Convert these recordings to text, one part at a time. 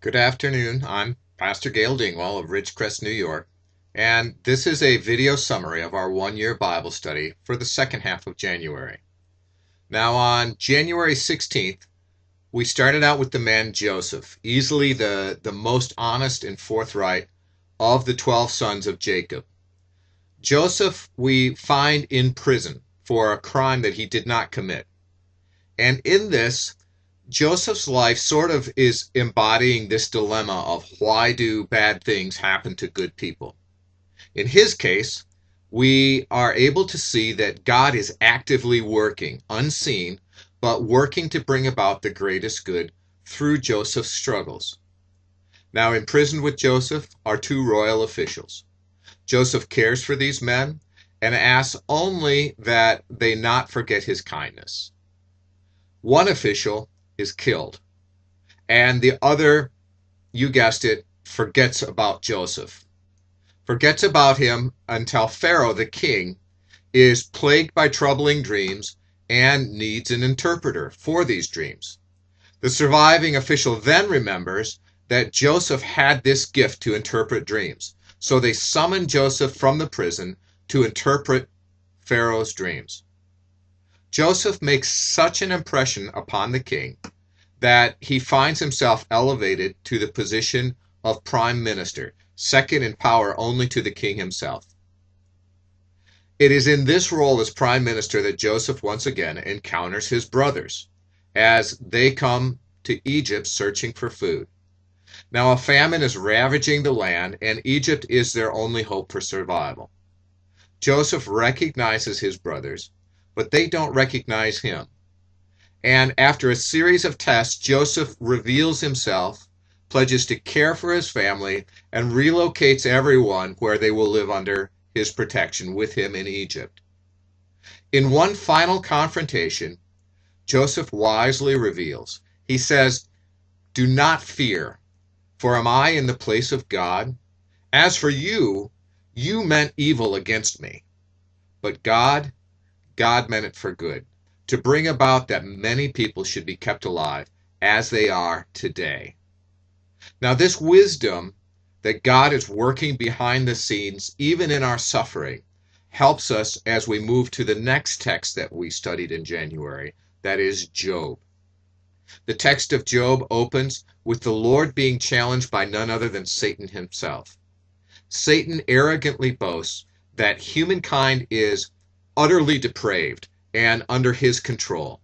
Good afternoon. I'm Pastor Gail Dingwall of Ridgecrest, New York, and this is a video summary of our one-year Bible study for the second half of January. Now, on January 16th, we started out with the man Joseph, easily the most honest and forthright of the 12 sons of Jacob. Joseph we find in prison for a crime that he did not commit. And in this, Joseph's life sort of is embodying this dilemma of why do bad things happen to good people. In his case, we are able to see that God is actively working, unseen, but working to bring about the greatest good through Joseph's struggles. Now, imprisoned with Joseph are two royal officials. Joseph cares for these men and asks only that they not forget his kindness. One official is killed, and the other, you guessed it, forgets about Joseph. Forgets about him until Pharaoh, the king, is plagued by troubling dreams and needs an interpreter for these dreams. The surviving official then remembers that Joseph had this gift to interpret dreams, so they summon Joseph from the prison to interpret Pharaoh's dreams. Joseph makes such an impression upon the king that he finds himself elevated to the position of prime minister, second in power only to the king himself. It is in this role as prime minister that Joseph once again encounters his brothers as they come to Egypt searching for food. Now, a famine is ravaging the land, and Egypt is their only hope for survival. Joseph recognizes his brothers, but they don't recognize him. And after a series of tests, Joseph reveals himself, pledges to care for his family, and relocates everyone where they will live under his protection with him in Egypt. In one final confrontation, Joseph wisely reveals, he says, "Do not fear, for am I in the place of God? As for you, you meant evil against me, but God meant it for good, to bring about that many people should be kept alive as they are today." Now, this wisdom that God is working behind the scenes, even in our suffering, helps us as we move to the next text that we studied in January, that is Job. The text of Job opens with the Lord being challenged by none other than Satan himself. Satan arrogantly boasts that humankind is utterly depraved and under his control.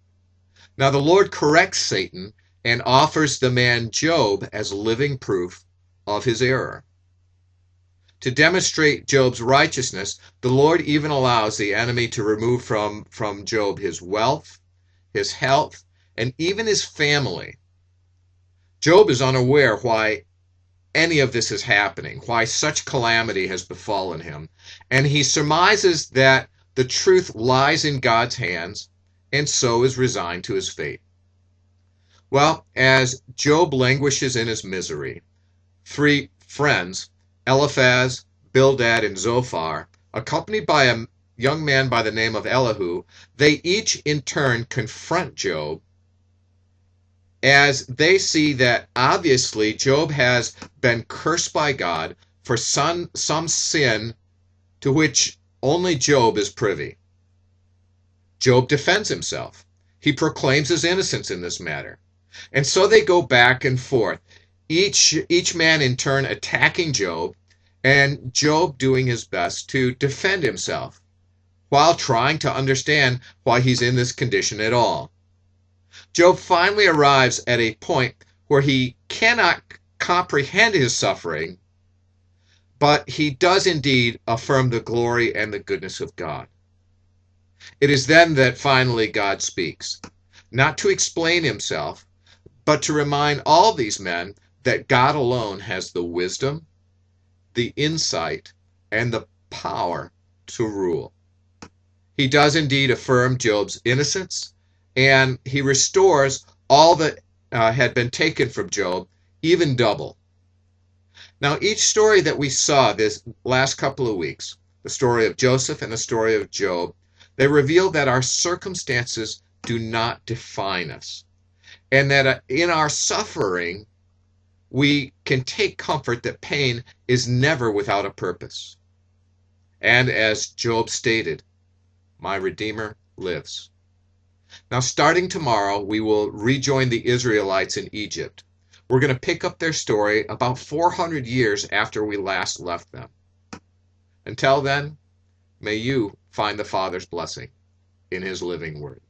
Now the Lord corrects Satan and offers the man Job as living proof of his error. To demonstrate Job's righteousness, the Lord even allows the enemy to remove from Job his wealth, his health, and even his family. Job is unaware why any of this is happening, why such calamity has befallen him, and he surmises that the truth lies in God's hands, and so is resigned to his fate. Well, as Job languishes in his misery, three friends, Eliphaz, Bildad, and Zophar, accompanied by a young man by the name of Elihu, they each in turn confront Job as they see that obviously Job has been cursed by God for some sin to which only Job is privy. Job defends himself. He proclaims his innocence in this matter. And so they go back and forth, each man in turn attacking Job, and Job doing his best to defend himself while trying to understand why he's in this condition at all. Job finally arrives at a point where he cannot comprehend his suffering, but he does indeed affirm the glory and the goodness of God. It is then that finally God speaks, not to explain himself, but to remind all these men that God alone has the wisdom, the insight, and the power to rule. He does indeed affirm Job's innocence, and he restores all that had been taken from Job, even double. Now, each story that we saw this last couple of weeks, the story of Joseph and the story of Job, they reveal that our circumstances do not define us, and that in our suffering, we can take comfort that pain is never without a purpose. And as Job stated, my Redeemer lives. Now, starting tomorrow, we will rejoin the Israelites in Egypt. We're going to pick up their story about 400 years after we last left them. Until then, may you find the Father's blessing in His living word.